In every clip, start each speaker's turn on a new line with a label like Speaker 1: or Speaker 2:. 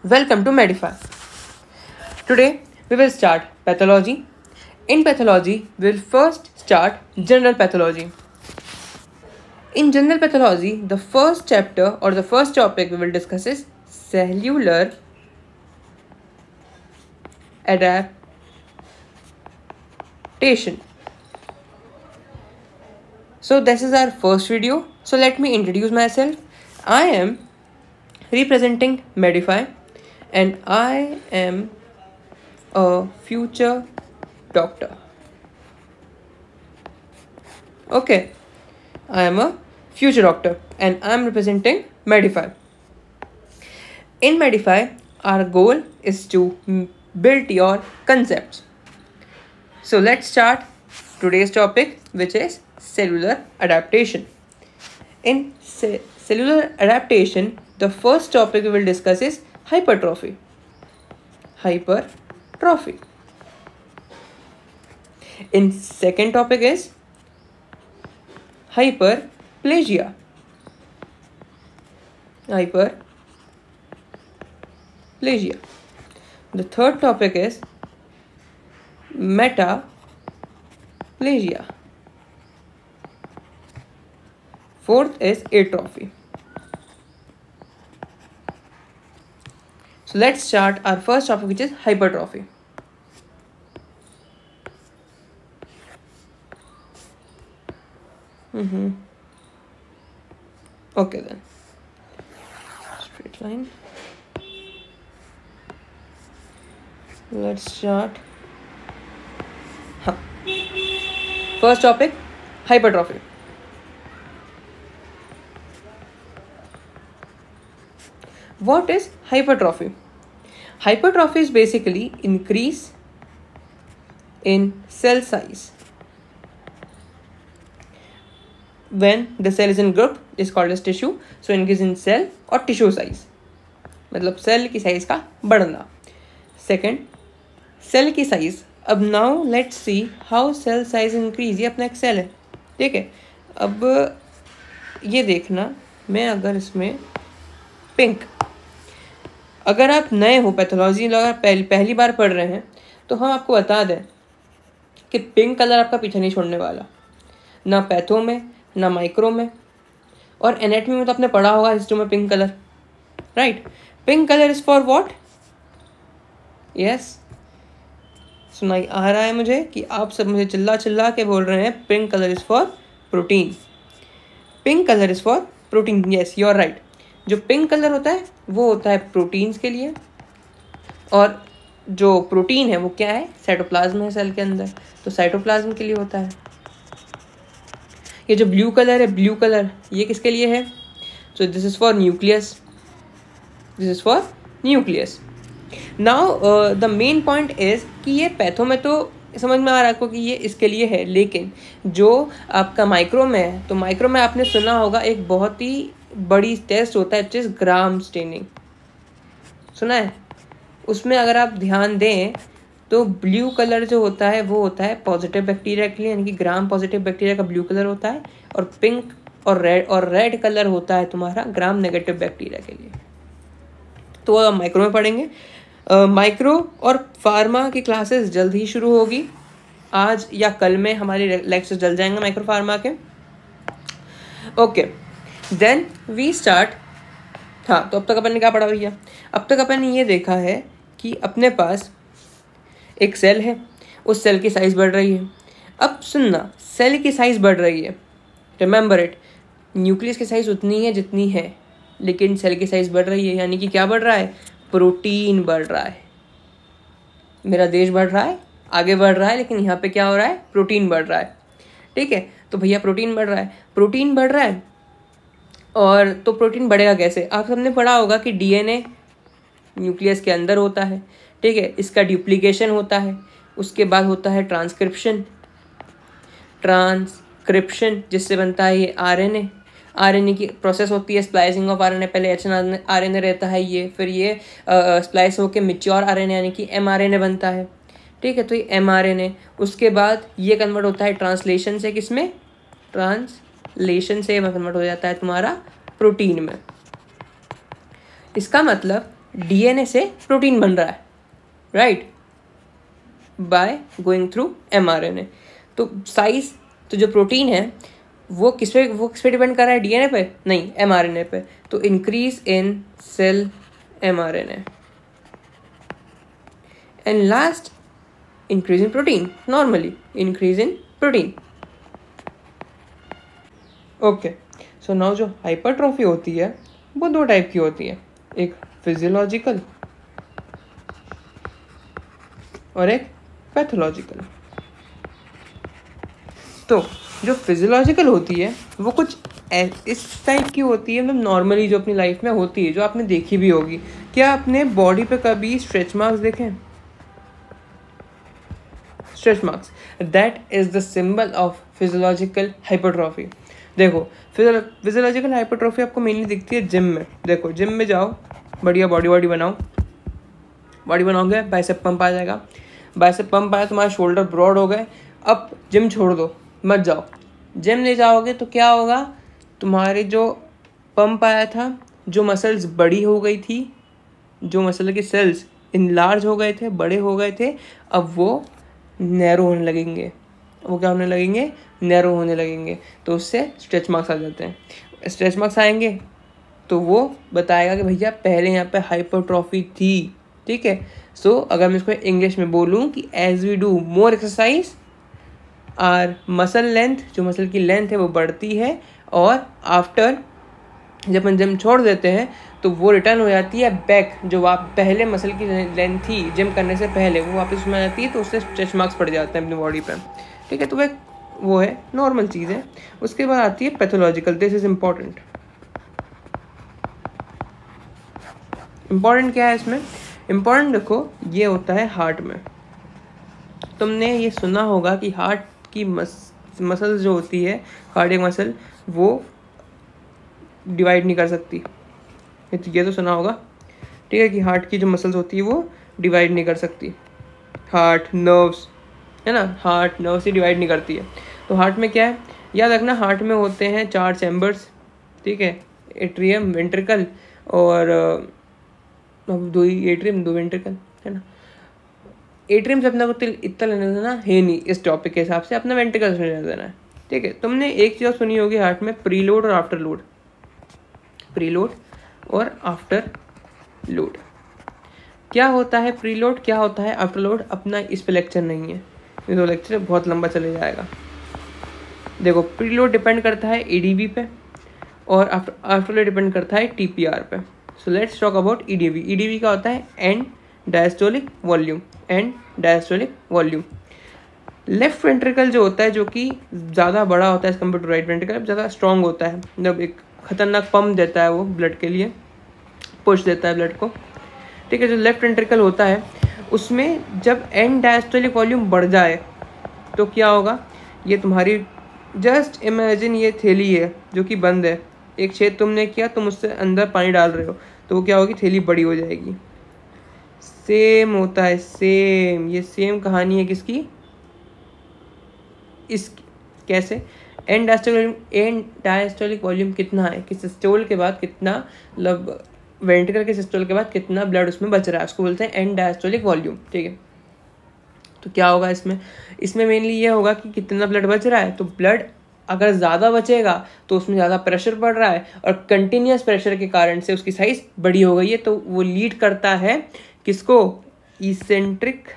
Speaker 1: Welcome to Medify. Today we will start pathology. In pathology, we will first start general pathology. In general pathology, the first chapter or the first topic we will discuss is cellular adaptation. So this is our first video. So let me introduce myself. I am representing Medify and I am a future doctor. Okay, I am a future doctor and I am representing Medify. In Medify, our goal is to build your concepts. So let's start today's topic, which is cellular adaptation. In cellular adaptation, the first topic we will discuss is hypertrophy. Hypertrophy. In second topic is hyperplasia. Hyperplasia. The third topic is metaplasia. Fourth is atrophy. So let's start our first topic, which is hypertrophy. Okay then. Straight line. Let's start. First topic, hypertrophy. What is hypertrophy? Hypertrophy is basically increase in cell size. When the cell is in group is called as tissue. So increase in cell or tissue size. मतलब cell की size का बढ़ना. Second, cell की size. अब now let's see how cell size increase. ये अपना एक cell है, ठीक है. अब ये देखना, मैं अगर इसमें पिंक, अगर आप नए हो पैथोलॉजी, अगर पहली बार पढ़ रहे हैं तो हम आपको बता दें कि पिंक कलर आपका पीछे नहीं छोड़ने वाला, ना पैथो में ना माइक्रो में. और एनाटॉमी में तो आपने पढ़ा होगा हिस्टो में pink colour, right. Pink colour is for what? Yes, सुनाई आ रहा है मुझे कि आप सब मुझे चिल्ला के बोल रहे हैं pink colour is for protein. Pink colour is for protein. Yes, you are right. जो पिंक कलर होता है वो होता है प्रोटीन्स के लिए, और जो प्रोटीन है वो क्या है? साइटोप्लाज्म है सेल के अंदर, तो साइटोप्लाज्म के लिए होता है. ये जो ब्लू कलर है, ब्लू कलर, ये किसके लिए है? So this is for nucleus. This is for nucleus. Now the main point is कि ये पैथो में तो समझ में आ रहा है आपको कि ये इसके लिए है, लेकिन जो आपका माइक्रो में है, तो माइक्रो में आपने सुना होगा एक बहुत ही बड़ी टेस्ट होता है, विच इज ग्राम स्टेनिंग. सुना है? उसमें अगर आप ध्यान दें तो ब्लू कलर जो होता है वो होता है पॉजिटिव बैक्टीरिया के लिए, यानी कि ग्राम पॉजिटिव बैक्टीरिया का ब्लू कलर होता है, और पिंक और रेड कलर होता है तुम्हारा ग्राम नेगेटिव बैक्टीरिया के लिए. तो वो माइक्रो में पढ़ेंगे. माइक्रो और फार्मा की क्लासेस जल्द ही शुरू होगी. आज या कल में हमारे लेक्चर जल जाएंगे माइक्रो फार्मा के. Okay, then we start. हाँ, तो अब तक अपन ने क्या पढ़ा भैया? अब तक अपन ने ये देखा है कि अपने पास एक सेल है, उस सेल की साइज़ बढ़ रही है. अब सुनना, सेल की साइज़ बढ़ रही है, रिमेंबर इट. न्यूक्लियस की साइज़ उतनी है जितनी है, लेकिन सेल की साइज़ बढ़ रही है, यानी कि क्या बढ़ रहा है? प्रोटीन बढ़ रहा है. मेरा देश बढ़ रहा है, आगे बढ़ रहा है, लेकिन यहाँ पे क्या हो रहा है? प्रोटीन बढ़ रहा है, ठीक है. तो भैया प्रोटीन बढ़ रहा है, प्रोटीन बढ़ रहा है. और तो प्रोटीन बढ़ेगा कैसे? आप सबने पढ़ा होगा कि डीएनए न्यूक्लियस के अंदर होता है, ठीक है. इसका डुप्लीकेशन होता है, उसके बाद होता है ट्रांसक्रिप्शन जिससे बनता है ये आरएनए. आरएनए की प्रोसेस होती है स्प्लाइसिंग ऑफ आरएनए. पहले आरएनए रहता है ये, फिर ये स्प्लाइस होकर मैच्योर आरएनए यानी कि एमआरएनए बनता है, ठीक है. तो ये एमआरएनए, उसके बाद ये कन्वर्ट होता है ट्रांसलेशन से, किसमें? ट्रांसलेशन से कन्वर्ट हो जाता है तुम्हारा प्रोटीन में. इसका मतलब डीएनए से प्रोटीन बन रहा है, right, by going through mRNA. तो साइज, तो जो प्रोटीन है वो किस पे डिपेंड कर रहा है, डीएनए पे नहीं, एमआरएनए पे। तो increase in cell mRNA and last increase in protein, normally increase in protein. Okay, so now जो हाइपरट्रॉफी होती है वो दो टाइप की होती है, एक फिजियोलॉजिकल और एक पैथोलॉजिकल। तो जो फिजियोलॉजिकल होती है वो कुछ इस टाइप की होती है, मतलब नॉर्मली जो अपनी लाइफ में होती है, जो आपने देखी भी होगी। क्या आपने बॉडी पे कभी स्ट्रेच मार्क्स देखे हैं? Stretch marks, that is the symbol of physiological hypertrophy. देखो, फिजियोलॉजिकल हाइपरट्रॉफी आपको मेनली दिखती है जिम में। देखो, जिम में जाओ, बढ़िया बॉडी बनाओ, बॉडी बनाओगे, बाइसेप पंप आ जाएगा, बाइसेप पंप आया, तुम्हारे शोल्डर ब्रॉड हो गए। अब जिम छोड़ दो, मत जाओ। जिम ले जाओगे तो क्या होगा, तुम्हारे जो पंप आया था, जो मसल्स बड़ी हो गई थी, जो मसल के सेल्स इनलार्ज हो गए थे, बड़े हो गए थे, अब वो नैरो होने लगेंगे। वो क्या होने लगेंगे, नैरो होने लगेंगे। तो उससे स्ट्रेच मार्क्स आ जाते हैं। स्ट्रेच मार्क्स आएंगे तो वो बताएगा कि भैया पहले यहाँ पे हाइपरट्रॉफी थी, ठीक है। सो अगर मैं इसको इंग्लिश में बोलूँ कि as we do more exercise our muscle length, जो मसल की लेंथ है वो बढ़ती है, और आफ्टर जब हम जिम छोड़ देते हैं तो वो रिटर्न हो जाती है बैक, जो आप पहले मसल की लेंथ थी जिम करने से पहले, वो वापस उसमें आ जाती है। तो उससे स्ट्रेच मार्क्स पड़ जाते हैं अपनी बॉडी पे, ठीक है। तो वो है नॉर्मल चीज़ है। उसके बाद आती है pathological. This is important. Important क्या है इसमें? इम्पॉर्टेंट देखो, ये होता है हार्ट में। तुमने ये सुना होगा कि हार्ट की मसल जो होती है, कार्डियक मसल, वो डिवाइड नहीं कर सकती। ये तो सुना होगा, ठीक है, कि हार्ट की जो मसल्स होती है वो डिवाइड नहीं कर सकती। हार्ट नर्व्स है ना, हार्ट नर्व्स ही डिवाइड नहीं करती है। तो हार्ट में क्या है, याद रखना, हार्ट में होते हैं 4 चैम्बर्स, ठीक है, एट्रियम, वेंट्रिकल, और 2 एट्रियम 2 वेंट्रिकल, है ना। एट्रियम से अपना को इतना लेना देना है नहीं इस टॉपिक के हिसाब से, अपना वेंट्रिकल से लेना देना है, ठीक है। तुमने एक चीज़ सुनी होगी हार्ट में, प्रीलोड और आफ्टर लोड। प्रीलोड और आफ्टर लोड, क्या होता है प्रीलोड, क्या होता है आफ्टर लोड, अपना इस पे लेक्चर नहीं है, ये तो लेक्चर बहुत लंबा चले जाएगा। देखो, प्रीलोड डिपेंड करता है एडीवी पे, और आफ्टर लोड डिपेंड करता है टीपीआर पे। So let's talk about EDV. EDV का होता है end diastolic volume, end diastolic volume. Left ventricle जो होता है, जो कि ज़्यादा बड़ा होता है as compare to right ventricle, ज़्यादा स्ट्रॉन्ग होता है, जब एक खतरनाक पंप देता है वो ब्लड के लिए, पुश देता है ब्लड को, ठीक है। जो लेफ्ट वेंट्रिकल होता है उसमें जब एंड डायस्टोलिक वॉल्यूम बढ़ जाए तो क्या होगा, ये तुम्हारी, जस्ट इमेजिन ये थैली है जो कि बंद है, एक छेद तुमने किया, तुम उससे अंदर पानी डाल रहे हो, तो वो क्या होगी, थैली बड़ी हो जाएगी। सेम होता है, सेम, ये सेम कहानी है किसकी, इस कैसे, एंड डायस्टोलिक वॉल्यूम कितना है कि सिस्टोल के बाद कितना, मतलब वेंट्रिकल के सिस्टोल के बाद कितना ब्लड उसमें बच रहा है, उसको बोलते हैं एंड डायस्टोलिक वॉल्यूम, ठीक है। तो क्या होगा इसमें मेनली ये होगा कि कितना ब्लड बच रहा है। तो ब्लड अगर ज़्यादा बचेगा तो उसमें ज़्यादा प्रेशर पड़ रहा है, और कंटिन्यूस प्रेशर के कारण से उसकी साइज बड़ी हो गई है। तो वो लीड करता है किसको, eccentric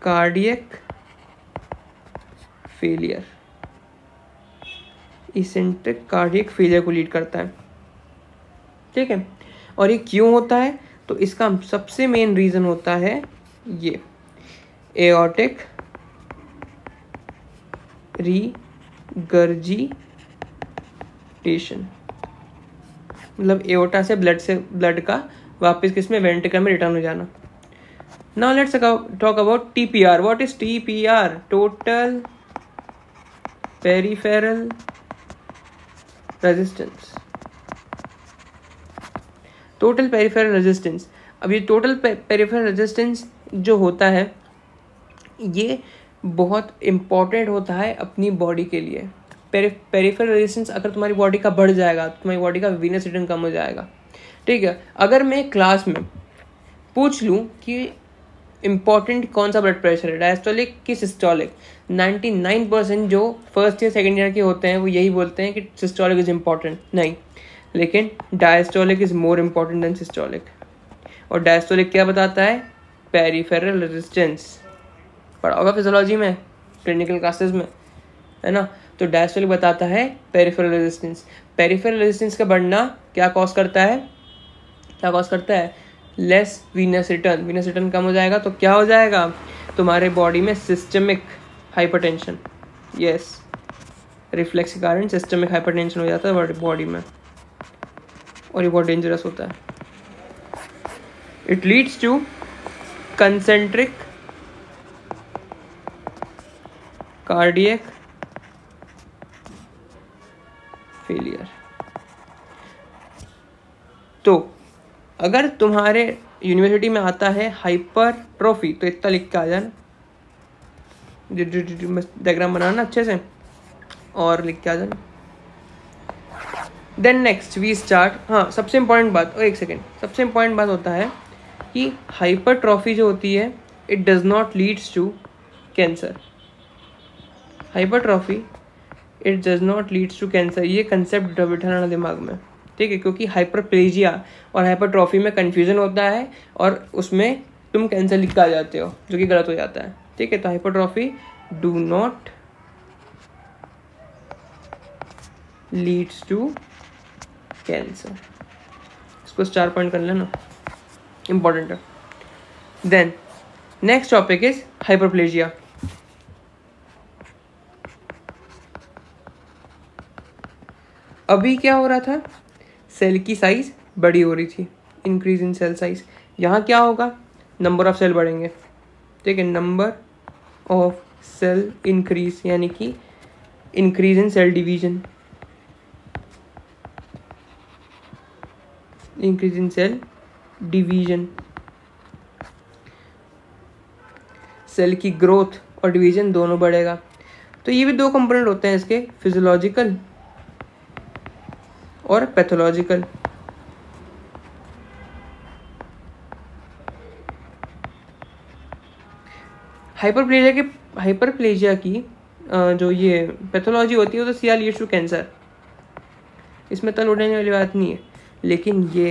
Speaker 1: cardiac failure, eccentric cardiac failure को लीड करता है, ठीक है। और ये क्यों होता है, तो इसका सबसे मेन रीज़न होता है ये एओर्टिक रिगर्जिटेशन, मतलब एओर्टा से ब्लड का वापस किसमें, वेंट्रिकल में रिटर्न हो जाना। Now let's talk about TPR. What is TPR? Total peripheral resistance. Total peripheral resistance. अब ये total peripheral resistance जो होता है, ये बहुत इम्पॉर्टेंट होता है अपनी बॉडी के लिए। पेरिफेरल रेजिस्टेंस अगर तुम्हारी बॉडी का बढ़ जाएगा तो तुम्हारी बॉडी का वीनस रिटर्न कम हो जाएगा, ठीक है। अगर मैं क्लास में पूछ लूँ कि इम्पॉर्टेंट कौन सा ब्लड प्रेशर है, डायस्टोलिक कि सिस्टोलिक, 99% जो फर्स्ट ईयर सेकेंड ईयर के होते हैं वो यही बोलते हैं कि सिस्टोलिक इज इम्पॉर्टेंट। नहीं, लेकिन diastolic is more important than systolic. और डायस्टोलिक क्या बताता है? Peripheral resistance. पढ़ा होगा फिजियोलॉजी में, क्लिनिकल क्लासेस में, है ना। तो डायस्टोलिक बताता है पेरिफेरल रेजिस्टेंस। पेरिफेरल रेजिस्टेंस का बढ़ना क्या कॉज करता है? क्या कॉज करता है? Less venous return. Venous return कम हो जाएगा तो क्या हो जाएगा? तुम्हारे बॉडी में सिस्टमिक हाइपरटेंशन, यस, रिफ्लेक्स के कारण सिस्टमिक हाइपरटेंशन हो जाता है बॉडी में, और ये बहुत डेंजरस होता है। It leads two concentric cardiac failure. तो अगर तुम्हारे यूनिवर्सिटी में आता है हाइपरट्रॉफी तो इतना लिख के आ जाना, डायग्राम बनाना अच्छे से और लिख के आ जाना। देन नेक्स्ट वी स्टार्ट, हाँ सबसे इम्पॉर्टेंट बात, एक सेकेंड, सबसे इम्पॉर्टेंट बात होता है कि हाइपरट्रॉफी जो होती है it does not leads to cancer. Hypertrophy it does not leads to cancer, ये कंसेप्ट बिठाना दिमाग में, ठीक है, क्योंकि हाइपरप्लेजिया और हाइपरट्रॉफी में कन्फ्यूजन होता है और उसमें तुम कैंसर लिख के आ जाते हो जो कि गलत हो जाता है, ठीक है। तो hypertrophy do not leads to cancer, इसको स्टार पॉइंट कर लेना, इंपॉर्टेंट है। Then next topic is hyperplasia. अभी क्या हो रहा था? सेल की साइज बड़ी हो रही थी, इंक्रीज इन सेल साइज। यहाँ क्या होगा? नंबर ऑफ सेल बढ़ेंगे, ठीक है, नंबर ऑफ सेल इंक्रीज, यानी कि increase in cell division, increase in cell division. Cell की ग्रोथ और डिवीजन दोनों बढ़ेगा। तो ये भी दो कंपोनेंट होते हैं इसके, फिजियोलॉजिकल और पैथोलॉजिकल। हाइपरप्लेजिया की जो ये पैथोलॉजी होती है वो तो सीआर लीड्स टू कैंसर, इसमें तल उड़ने वाली बात नहीं है, लेकिन ये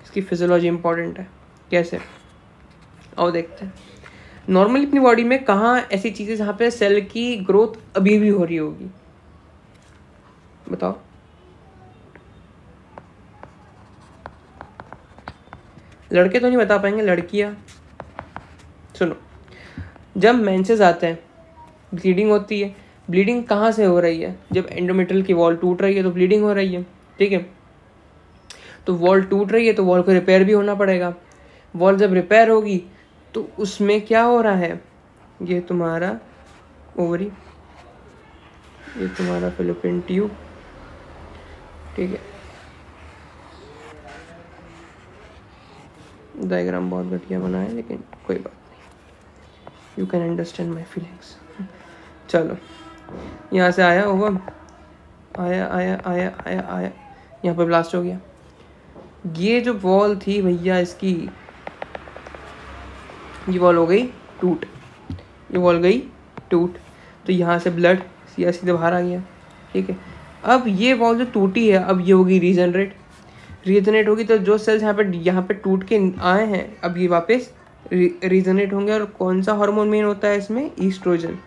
Speaker 1: इसकी फिजियोलॉजी इंपॉर्टेंट है। कैसे? आओ देखते हैं। नॉर्मली अपनी बॉडी में कहाँ ऐसी चीज़ें जहाँ पे सेल की ग्रोथ अभी भी हो रही होगी? बताओ। लड़के तो नहीं बता पाएंगे, लड़कियाँ सुनो। जब मेंसेस आते हैं ब्लीडिंग होती है। ब्लीडिंग कहाँ से हो रही है? जब एंडोमेट्रियल की वॉल टूट रही है तो ब्लीडिंग हो रही है, ठीक है। तो वॉल टूट रही है तो वॉल को रिपेयर भी होना पड़ेगा। वॉल जब रिपेयर होगी तो उसमें क्या हो रहा है? ये तुम्हारा ओवरी, ये तुम्हारा फैलोपियन ट्यूब, ठीक है। डायग्राम बहुत घटिया बना है लेकिन कोई बात नहीं, you can understand my feelings. चलो, यहाँ से आया ओवम, आया आया आया आया आया, यहाँ पर ब्लास्ट हो गया। ये जो वॉल थी भैया इसकी, ये वॉल हो गई टूट, ये वॉल गई टूट, तो यहाँ से ब्लड सीधा सीधे बाहर आ गया, ठीक है। अब ये वॉल जो टूटी है अब ये होगी रीजनरेट होगी, तो जो सेल्स यहाँ पे टूट के आए हैं अब ये वापस रीजनरेट होंगे। और कौन सा हार्मोन मेन होता है इसमें? ईस्ट्रोजन।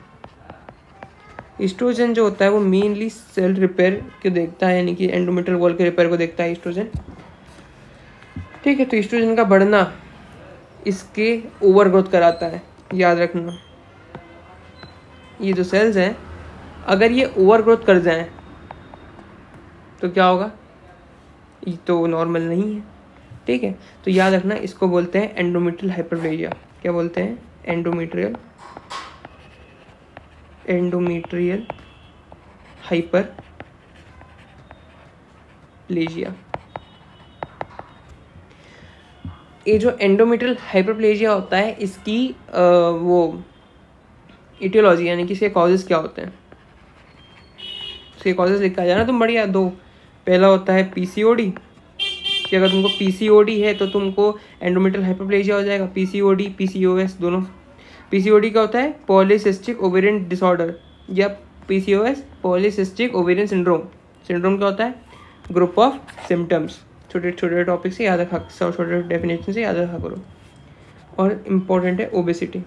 Speaker 1: ईस्ट्रोजन जो होता है वो मेनली सेल रिपेयर को देखता है, यानी कि एंडोमेट्रियल वॉल के रिपेयर को देखता है ईस्ट्रोजन, ठीक है। तो ईस्ट्रोजन का बढ़ना इसके ओवरग्रोथ कराता है, याद रखना। ये जो सेल्स हैं अगर ये ओवरग्रोथ कर जाएं तो क्या होगा? ये तो नॉर्मल नहीं है, ठीक है। तो याद रखना, इसको बोलते हैं एंडोमेट्रियल हाइपरप्लेजिया। क्या बोलते हैं? Endometrial hyperplasia. ये जो एंडोमेट्रियल हाइपरप्लेजिया होता है इसकी वो इटियोलॉजी, यानी कि इसके कॉजेज क्या होते हैं? उसके कॉजेज लिख के आ जाना तुम, बढ़िया। 2 पहला होता है पीसीओडी, कि अगर तुमको पीसीओडी है तो तुमको एंडोमेट्रियल हाइपरप्लेजिया हो जाएगा। पीसीओडी पीसीओएस दोनों। पीसीओडी का होता है पॉलीसिस्टिक ओवेरियन डिसऑर्डर, या PCOS polycystic ovarian syndrome. Syndrome क्या होता है? Group of symptoms. छोटे छोटे टॉपिक से याद रखा, छोटे डेफिनेशन से याद रखा करो। और इम्पोर्टेंट है ओबेसिटी।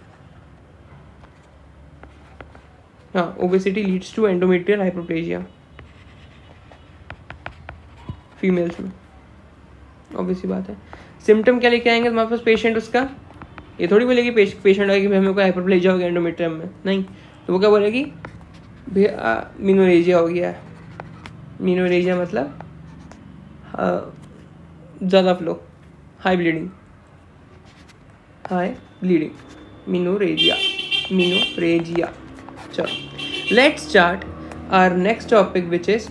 Speaker 1: हाँ, obesity leads to endometrial hyperplasia females में, ऑब्वियसली बात है। सिम्टम क्या लेके आएंगे तुम्हारे पास पेशेंट? उसका ये थोड़ी बोलेगी पेशेंट आएगी भाई मेरे को हाइपरप्लेजिया हो गया एंडोमेट्रियम में, नहीं। तो वो क्या बोलेगी? भैया मिनोरेजिया हो गया है। मिनोरेजिया मतलब ज़्यादा flow, high bleeding, high bleeding, menorrhagia. Menorrhagia. चलो let's start our next topic which is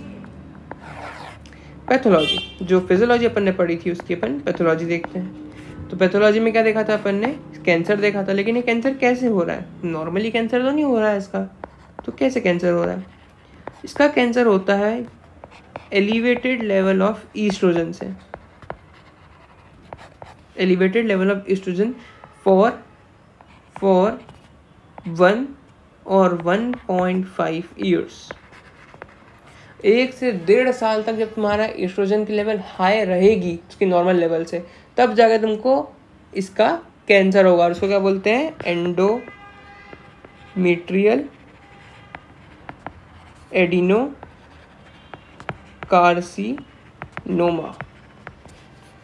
Speaker 1: pathology. जो फिजियोलॉजी अपन ने पढ़ी थी उसकी अपन पैथोलॉजी देखते हैं। तो पैथोलॉजी में क्या देखा था अपन ने? कैंसर देखा था। लेकिन ये कैंसर कैसे हो रहा है? नॉर्मली कैंसर तो नहीं हो रहा है इसका, तो कैसे कैंसर हो रहा है? इसका कैंसर होता है एलिवेटेड लेवल ऑफ ईस्ट्रोजन से। Elevated level of oestrogen for 1 और 1.5 ईयर्स। 1 से 1.5 साल तक जब तुम्हारा ईस्ट्रोजन की लेवल हाई रहेगी उसकी नॉर्मल लेवल से, तब जाकर तुमको इसका कैंसर होगा। और उसको क्या बोलते हैं? Endometrial adeno carcinoma.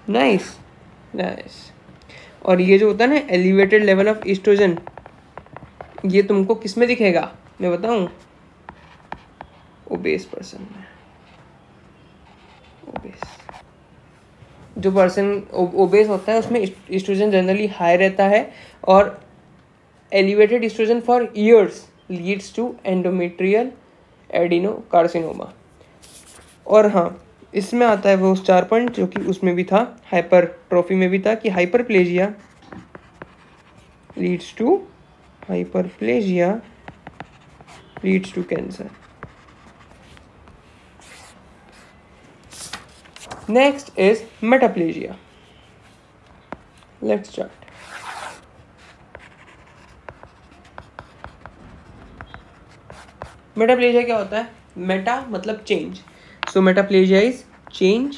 Speaker 1: Nice nice. और ये जो होता है ना एलिवेटेड लेवल ऑफ ईस्ट्रोजन, ये तुमको किस में दिखेगा मैं बताऊं? ओबेस पर्सन में। ओबेस, जो पर्सन ओबेस होता है उसमें ईस्ट्रोजन जनरली हाई रहता है, और elevated oestrogen for years leads to endometrial adenocarcinoma. और हाँ, इसमें आता है वो 4 पॉइंट जो कि उसमें भी था, हाइपरट्रोफी में भी था, कि hyperplasia leads to cancer. Next is metaplasia. Let's start. Metaplasia क्या होता है? मेटा मतलब change, so metaplasia is change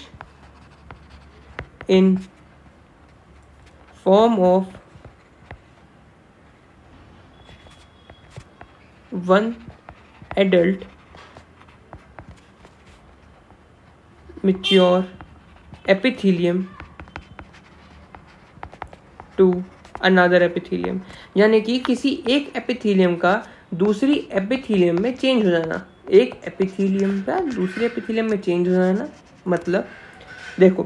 Speaker 1: in form of one adult mature epithelium to another epithelium। यानी कि किसी एक एपिथीलियम का दूसरी एपिथीलियम में चेंज हो जाना। एक एपिथीलियम का दूसरे एपिथीलियम में चेंज हो जाना मतलब, देखो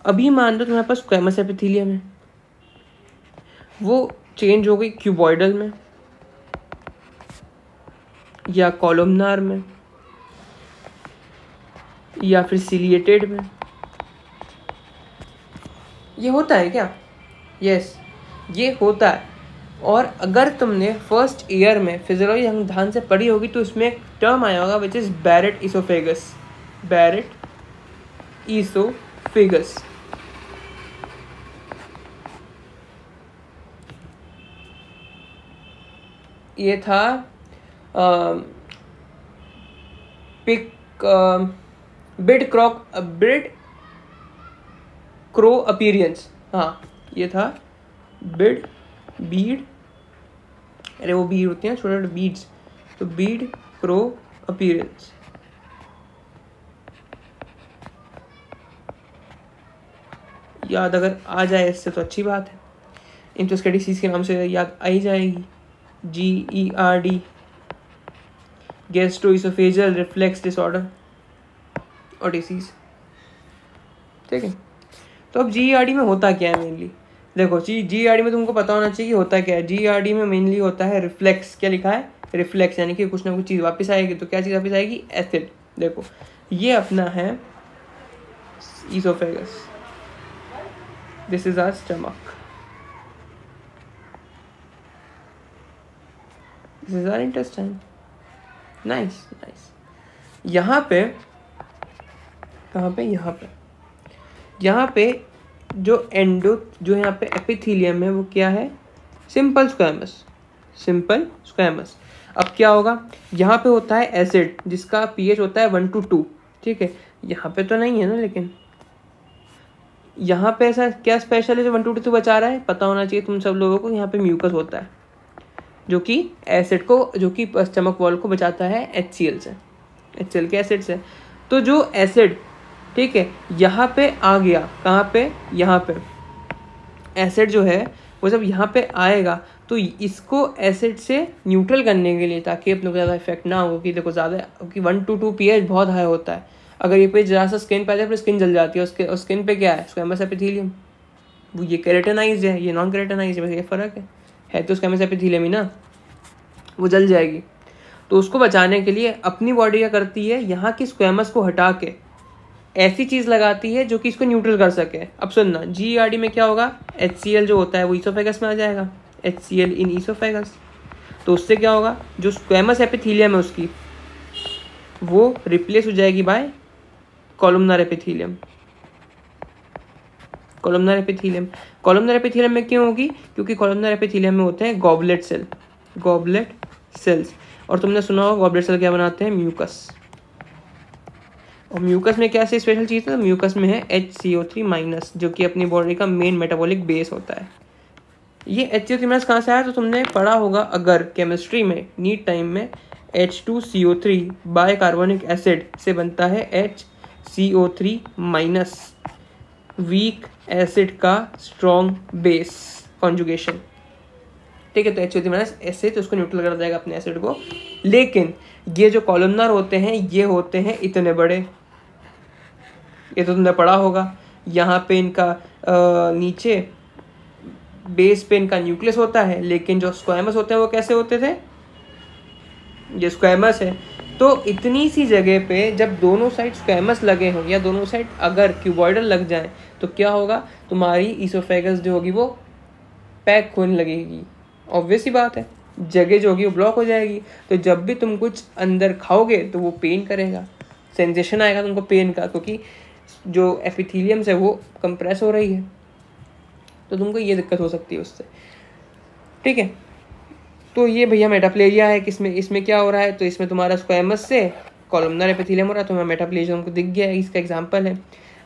Speaker 1: अभी मान लो तुम्हारे पास स्क्वैमस एपिथीलियम है, वो चेंज हो गई क्यूबॉइडल में या कॉलमनार में या फिर सिलिएटेड में। ये होता है क्या? यस, ये होता है। और अगर तुमने फर्स्ट ईयर में फिजियोलॉजी ध्यान से पढ़ी होगी तो उसमें एक टर्म आया होगा which is Barrett oesophagus. Barrett oesophagus. ये था बिड क्रो अपीरियंस। हाँ, ये था बीड, अरे वो बीड होते हैं छोटे छोटे बीड्स, तो बीड क्रो अपीरियंस। याद अगर आ जाए इससे तो अच्छी बात है। इंटरेस्ट डिसीज के नाम से याद आ ही जाएगी, GERD, गैस्ट्रोइसोफेजियल रिफ्लेक्स डिसऑर्डर और डिसीज। ठीक है, तो अब GERD में होता क्या है मेनली? देखो GERD में तुमको पता होना चाहिए कि होता क्या है। GERD में मेनली होता है रिफ्लेक्स। क्या लिखा है? रिफ्लेक्स, यानी कि कुछ ना कुछ चीज़ वापस आएगी। तो क्या चीज़ वापस आएगी? एसिड। देखो ये अपना है oesophagus, this is our stomach, this is our intestine. Nice nice. यहाँ पे कहाँ पे, यहाँ पे जो यहाँ पे एपिथीलियम है वो क्या है, सिंपल स्क्वैमस। अब क्या होगा, यहाँ पे होता है एसिड जिसका पीएच होता है 1 to 2, ठीक है, यहाँ पे तो नहीं है ना, लेकिन यहाँ पे ऐसा क्या स्पेशल है जो 1 to 2 बचा रहा है, पता होना चाहिए तुम सब लोगों को। यहाँ पे म्यूकस होता है जो कि एसिड को, जो कि स्टमक वॉल को बचाता है HCl के एसिड से। तो जो एसिड, ठीक है, यहाँ पे आ गया, कहाँ पे, यहाँ पे एसिड जो है वो जब यहाँ पे आएगा तो इसको एसिड से न्यूट्रल करने के लिए, ताकि अपने को ज़्यादा इफेक्ट ना हो, कि देखो ज़्यादा, क्योंकि 1 to 2 pH बहुत हाई होता है। अगर ये पे ज़रा सा स्किन पे आ जाए फिर स्किन जल जाती है, उसके स्किन पे क्या है, स्क्वैमस एपिथेलियम, वो ये केराटिनाइज्ड है, ये नॉन केराटिनाइज्ड है, बस ये फ़र्क है तो स्क्वैमस एपिथेलियम ही ना, वो जल जाएगी। तो उसको बचाने के लिए अपनी बॉडी क्या करती है, यहाँ की स्क्वैमस को हटा के ऐसी चीज़ लगाती है जो कि इसको न्यूट्रल कर सके। अब सुनना, GERD में क्या होगा, HCl जो होता है वो ईसोफेगस में आ जाएगा, HCl इन ईसोफेगस। तो उससे क्या होगा, जो स्क्वैमस एपिथेलियम है उसकी वो रिप्लेस हो जाएगी by columnar epithelium. Columnar epithelium में क्यों होगी, क्योंकि कॉलमनर एपिथेलियम में होते हैं गॉबलेट सेल्स। और तुमने सुना होगा गॉबलेट सेल क्या बनाते हैं, म्यूकस। और म्यूकस में क्या से स्पेशल चीज़ है, म्यूकस में है HCO3- जो कि अपनी बॉडी का मेन मेटाबॉलिक बेस होता है। ये HCO3- कहाँ से आया, तो तुमने पढ़ा होगा अगर केमिस्ट्री में नीट टाइम में, H2CO3 बाय कार्बोनिक एसिड से बनता है HCO3-, वीक एसिड का स्ट्रॉन्ग बेस कॉन्जुगेशन, ठीक है। तो HCO3- ऐसे तो उसको न्यूट्रल कर देगा अपने एसिड को। लेकिन ये जो कॉलमनर होते हैं ये होते हैं इतने बड़े, ये तो तुमने पढ़ा होगा। यहाँ पे इनका नीचे बेस पे इनका न्यूक्लियस होता है, लेकिन जो स्क्वैमस होते हैं वो कैसे होते थे, ये स्क्वैमस है। तो इतनी सी जगह पे जब दोनों साइड स्क्वैमस लगे हों या दोनों साइड अगर क्यूबॉइडल लग जाए तो क्या होगा, तुम्हारी ईसोफेगस जो होगी वो पैक होने लगेगी। ऑब्वियस ही बात है, जगह जो होगी वो ब्लॉक हो जाएगी। तो जब भी तुम कुछ अंदर खाओगे तो वो पेन करेगा, सेंसेशन आएगा तुमको पेन का, क्योंकि जो एपिथेलियम्स है वो कंप्रेस हो रही है, तो तुमको ये दिक्कत हो सकती है उससे, ठीक है। तो ये भैया मेटाप्लेजिया है, किसमें, इसमें क्या हो रहा है, तो इसमें तुम्हारा स्क्वैमस से कॉलमनर एपिथेलियम हो रहा है, तो मेटाप्लेजिया तुमको दिख गया है, इसका एग्जांपल है।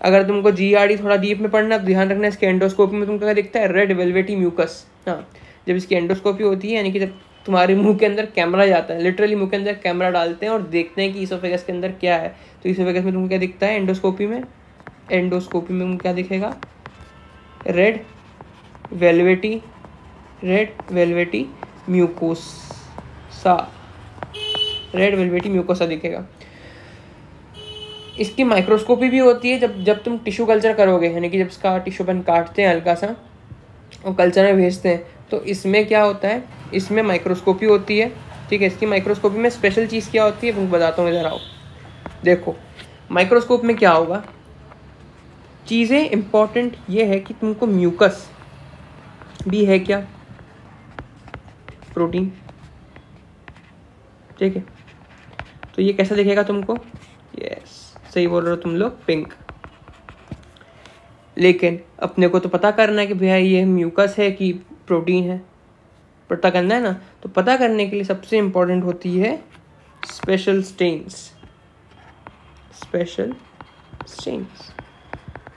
Speaker 1: अगर तुमको GERD थोड़ा डीप में पढ़ना तो ध्यान रखना, इसके एंडोस्कोपी में तुमको क्या दिखता है, रेड वेलवेटी म्यूकस। हाँ, जब इसकी एंडोस्कोपी होती है, यानी कि जब तुम्हारे मुंह के अंदर कैमरा जाता है, लिटरली मुंह के अंदर कैमरा डालते हैं और देखते हैं कि ईसोफेगस के अंदर क्या है, तो ईसोफेगस में तुमको क्या दिखता है, एंडोस्कोपी में तुमको क्या दिखेगा, रेड वेलवेटी म्यूकोसा दिखेगा। इसकी माइक्रोस्कोपी भी होती है जब तुम टिश्यू कल्चर करोगे, यानी कि जब इसका टिश्यू बन काटते हैं हल्का सा और कल्चर में भेजते हैं, तो इसमें क्या होता है, इसमें माइक्रोस्कोपी होती है, ठीक है। इसकी माइक्रोस्कोपी में स्पेशल चीज़ क्या होती है तुमको बताता हूँ, इधर आओ। देखो माइक्रोस्कोप में क्या होगा, चीज़ें इंपॉर्टेंट ये है कि तुमको म्यूकस भी है क्या, प्रोटीन, ठीक है। तो ये कैसा दिखेगा तुमको, यस सही बोल रहे हो तुम लोग, पिंक। लेकिन अपने को तो पता करना है कि भैया ये म्यूकस है कि प्रोटीन है, पता करना है ना। तो पता करने के लिए सबसे इम्पोर्टेंट होती है स्पेशल स्टेन्स।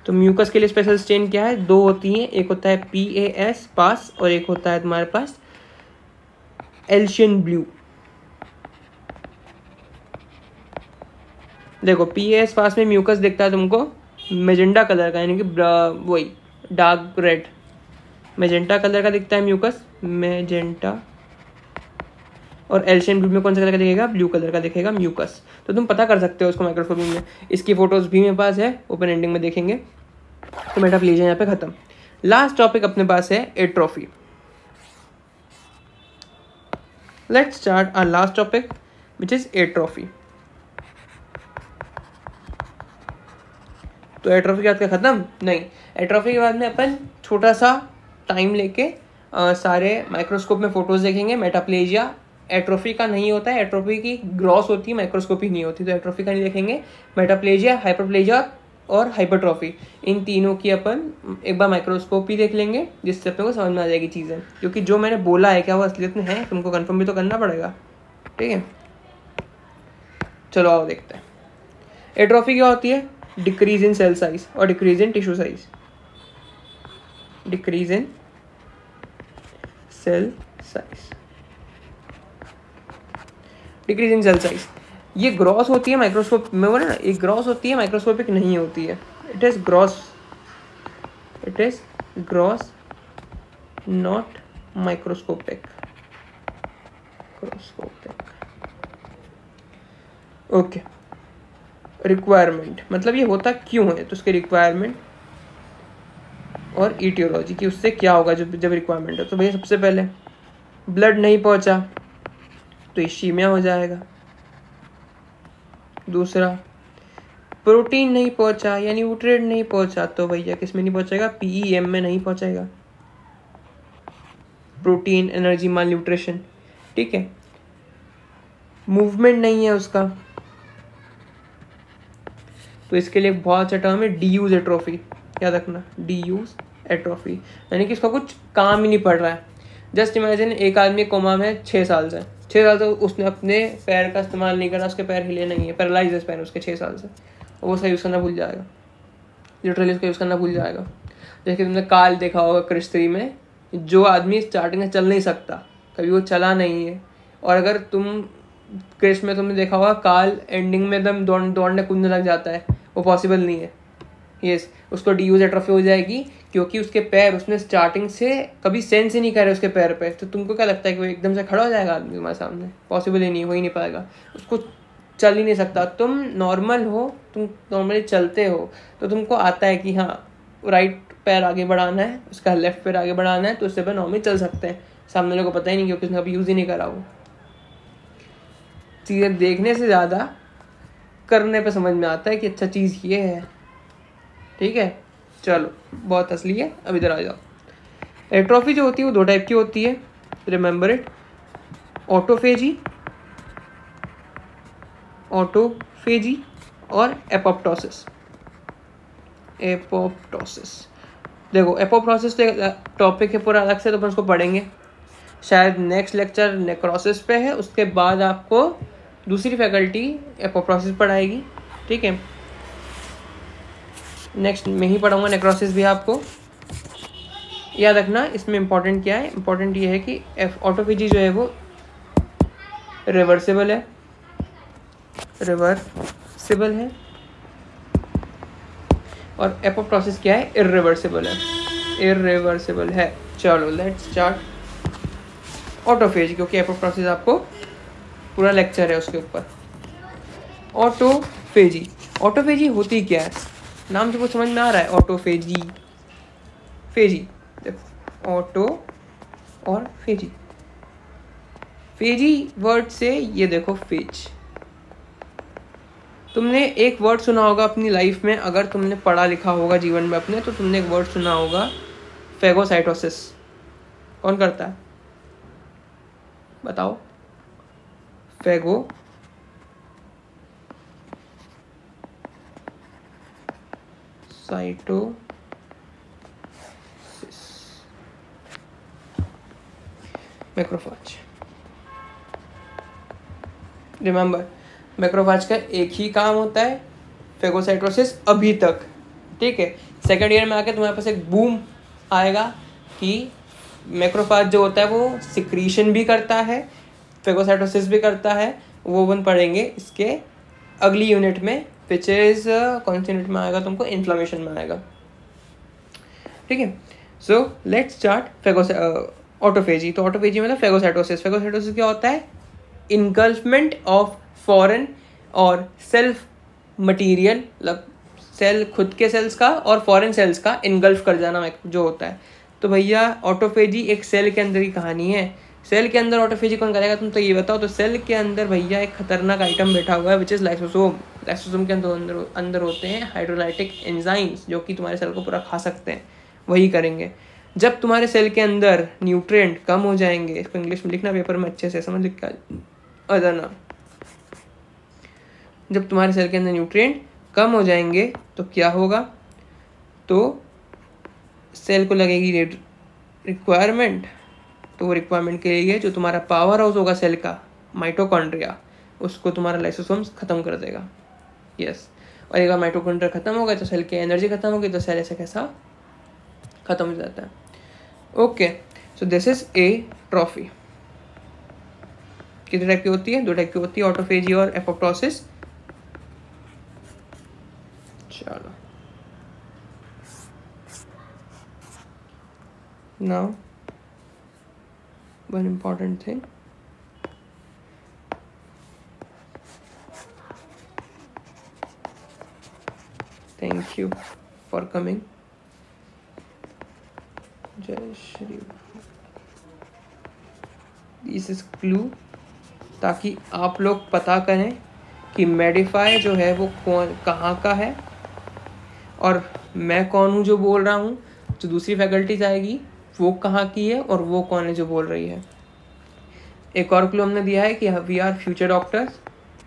Speaker 1: तो म्यूकस के लिए स्पेशल स्टेन क्या है, दो होती हैं, एक होता है PAS पास और एक होता है तुम्हारे पास एल्शियन ब्लू। देखो PAS पास में म्यूकस दिखता है तुमको मेजेंटा कलर का, यानी कि वही डार्क रेड मेजेंटा कलर का दिखता है म्यूकस, मेजेंटा। और एल्शियन ब्लू में कौन सा कलर का दिखेगा, ब्लू कलर का दिखेगा म्यूकस। तो तुम पता कर सकते हो उसको माइक्रोस्कोपी में, इसकी फोटोज भी मेरे पास है, ओपन एंडिंग में देखेंगे। तो मेटाप्लेजिया यहाँ पे खत्म। लास्ट टॉपिक अपने पास है atrophy. Let's start our last topic which is atrophy. तो एट्रोफी के बाद क्या खत्म, नहीं, एट्रोफी के बाद में अपन छोटा सा टाइम लेके सारे माइक्रोस्कोप में फोटोज देखेंगे, मेटाप्लेजिया एट्रोफी का नहीं होता है, एट्रोफी की ग्रॉस होती है, माइक्रोस्कोपी नहीं होती। तो एट्रोफी का नहीं देखेंगे, मेटाप्लेजिया, हाइपरप्लेजिया और हाइपरट्रॉफी, इन तीनों की अपन एक बार माइक्रोस्कोपी देख लेंगे, जिससे अपने को समझ में आ जाएगी चीज़ें। क्योंकि जो मैंने बोला है क्या वो असलियत में है, तुमको कंफर्म भी तो करना पड़ेगा, ठीक है। चलो आओ देखते हैं। एट्रोफी क्या होती है? डिक्रीज इन सेल साइज और decrease in tissue size. Decrease in cell size, decrease in cell size, ये ग्रॉस होती है माइक्रोस्कोप में, बोला ना, ये ग्रॉस होती है, माइक्रोस्कोपिक नहीं होती है। It is gross, it is gross, not microscopic, microscopic. Okay, requirement मतलब ये होता क्यों है, तो उसके रिक्वायरमेंट और ईटियोलॉजी की, उससे क्या होगा जब रिक्वायरमेंट है। तो भैया सबसे पहले ब्लड नहीं पहुंचा तो इश्कीमिया हो जाएगा। दूसरा, प्रोटीन नहीं पहुंचा या न्यूट्रिएंट नहीं पहुंचा तो भैया किस में नहीं पहुंचेगा? पीईएम में नहीं पहुंचेगा, प्रोटीन एनर्जी माल न्यूट्रिशन, ठीक है। मूवमेंट नहीं है उसका, तो इसके लिए बहुत अच्छा टर्म है डीयूज एट्रोफी, याद रखना, डीयूज एट्रोफी, यानी कि इसका कुछ काम ही नहीं पड़ रहा है। जस्ट इमेजिन एक आदमी कोमा में 6 साल से, 6 साल से उसने अपने पैर का इस्तेमाल नहीं करा, उसके पैर हिले नहीं है, पैरालाइज है पैर उसके 6 साल से, और वो उसका यूज़ करना भूल जाएगा, लिटरली उसका यूज़ करना भूल जाएगा। जैसे कि तुमने काल देखा होगा क्रिश 3 में, जो आदमी स्टार्टिंग में चल नहीं सकता, कभी वो चला नहीं है, और अगर तुम क्रिश में तुमने देखा होगा काल एंडिंग में एकदम दौड़ने कूदने लग जाता है, वो पॉसिबल नहीं है। यस, उसको डीयूज एट्रोफी हो जाएगी, क्योंकि उसके पैर उसने स्टार्टिंग से कभी सेंस ही नहीं करे उसके पैर पे। तो तुमको क्या लगता है कि वो एकदम से खड़ा हो जाएगा आदमी तुम्हारे सामने? पॉसिबल ही नहीं, हो ही नहीं पाएगा, उसको चल ही नहीं सकता। तुम नॉर्मल हो, तुम नॉर्मली चलते हो, तो तुमको आता है कि हाँ राइट पैर आगे बढ़ाना है, उसका लेफ्ट पैर आगे बढ़ाना है, तो उससे पर नॉर्मली चल सकते हैं। सामने वाले को पता ही नहीं, क्योंकि उसने कभी यूज़ ही नहीं करा। वो चीज़ें देखने से ज़्यादा करने पे समझ में आता है कि अच्छा चीज़ ये है, ठीक है। चलो बहुत असली है, अब इधर आ जाओ। एट्रोफी जो होती है वो 2 टाइप की होती है, रिमेंबर इट, ऑटोफेजी, ऑटोफेजी और एपोप्टोसिस। एपोप्टोसिस, देखो एपोप्टोसिस तो एक टॉपिक है पूरा अलग से, तो अपन उसको पढ़ेंगे शायद नेक्स्ट लेक्चर नेक्रोसिस पे है, उसके बाद आपको दूसरी फैकल्टी एपोप्टोसिस पढ़ाएगी, ठीक है। नेक्स्ट में ही पढ़ाऊंगा नेक्रोसिस भी आपको, याद रखना। इसमें इंपॉर्टेंट क्या है? इंपॉर्टेंट ये है कि ऑटोफेजी जो है वो रिवर्सिबल है, रिवर्सिबल है, और एपोप्टोसिस क्या है? इर्रिवर्सिबल है, इर्रिवर्सिबल है। चलो लेट्स स्टार्ट ऑटोफेजी, क्योंकि एपोप्टोसिस आपको पूरा लेक्चर है उसके ऊपर। ऑटोफेजी, ऑटोफेजी होती क्या है? नाम से कुछ समझ में आ रहा है? ऑटोफेजी, फेजी, देखो ऑटो और फेजी, फेजी वर्ड से ये देखो फेज। तुमने एक वर्ड सुना होगा अपनी लाइफ में, अगर तुमने पढ़ा लिखा होगा जीवन में अपने, तो तुमने एक वर्ड सुना होगा फेगोसाइटोसिस। कौन करता है बताओ? Phago cytosis, macrophage. Remember, macrophage का एक ही काम होता है, फेगोसाइटोसिस अभी तक, ठीक है। सेकेंड ईयर में आके तुम्हारे पास एक बूम आएगा कि मैक्रोफाज जो होता है वो सिक्रीशन भी करता है, फेगोसाइटोसिस भी करता है। वो अपन पढ़ेंगे इसके अगली यूनिट में, विच इज कौन सी यूनिट में आएगा तुमको? इन्फ्लामेशन में आएगा, ठीक है। So let's start autophagy. तो ऑटोफेजी मतलब फेगोसाइटोसिस। फेगोसाइटोसिस क्या होता है? इनगल्फमेंट ऑफ फॉरेन और सेल्फ मटीरियल, मतलब सेल खुद के सेल्स का और फॉरेन सेल्स का इनगल्फ कर जाना जो होता है। तो भैया ऑटोफेजी एक सेल के अंदर की कहानी है। सेल के अंदर ऑटोफेजी कौन करेगा तुम तो ये बताओ। तो सेल के अंदर भैया एक खतरनाक आइटम बैठा हुआ है, विच इज़ लाइसोसोम। लाइसोसोम के अंदर होते हैं हाइड्रोलाइटिक एंजाइम्स, जो कि तुम्हारे सेल को पूरा खा सकते हैं, वही करेंगे। जब तुम्हारे सेल के अंदर न्यूट्रिएंट कम हो जाएंगे, इसको इंग्लिश में लिखना पेपर में अच्छे से, समझ लिख अदर ना, जब तुम्हारे सेल के अंदर न्यूट्रिएंट कम हो जाएंगे तो क्या होगा, तो सेल को लगेगी रिक्वायरमेंट, तो वो रिक्वायरमेंट के लिए जो तुम्हारा पावर हाउस होगा सेल का, माइटोकॉन्ड्रिया, उसको तुम्हारा लाइसोसोम्स खत्म कर देगा। यस, और एक बार माइटोकॉन्ड्रिया खत्म हो गया तो सेल की एनर्जी खत्म हो गई, तो सेल ऐसे कैसा खत्म हो जाता है। Okay, so this is a trophy. कितने टाइप की होती है? 2 टाइप की होती है, ऑटोफेजी और एपोप्टोसिस। चलो, now one important thing, thank you for coming. जय श्री, दिस इज क्लू, ताकि आप लोग पता करें कि मेडिफाई जो है वो कौन कहाँ का है और मैं कौन हूँ जो बोल रहा हूँ, जो दूसरी फैकल्टीज आएगी वो कहाँ की है और वो कौन है जो बोल रही है। एक और क्लू हमने दिया है कि वी आर फ्यूचर डॉक्टर्स,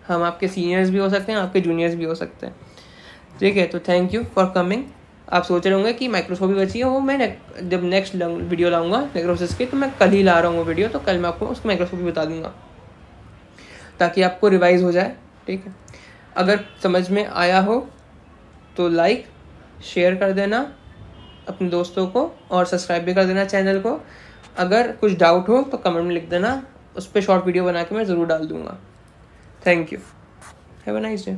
Speaker 1: हम आपके सीनियर्स भी हो सकते हैं, आपके जूनियर्स भी हो सकते हैं। ठीक है, तो थैंक यू फॉर कमिंग। आप सोच रहे होंगे कि माइक्रोस्कोपी बची है, वो मैं जब नेक्स्ट वीडियो लाऊंगा नेक्रोसिस की, तो मैं कल ही ला रहा हूँ वो वीडियो, तो कल मैं आपको उसकी माइक्रोस्कोपी बता दूंगा ताकि आपको रिवाइज हो जाए। ठीक है, अगर समझ में आया हो तो लाइक शेयर कर देना अपने दोस्तों को और सब्सक्राइब भी कर देना चैनल को। अगर कुछ डाउट हो तो कमेंट में लिख देना, उस पर शॉर्ट वीडियो बना के मैं ज़रूर डाल दूँगा। Thank you, have a nice day.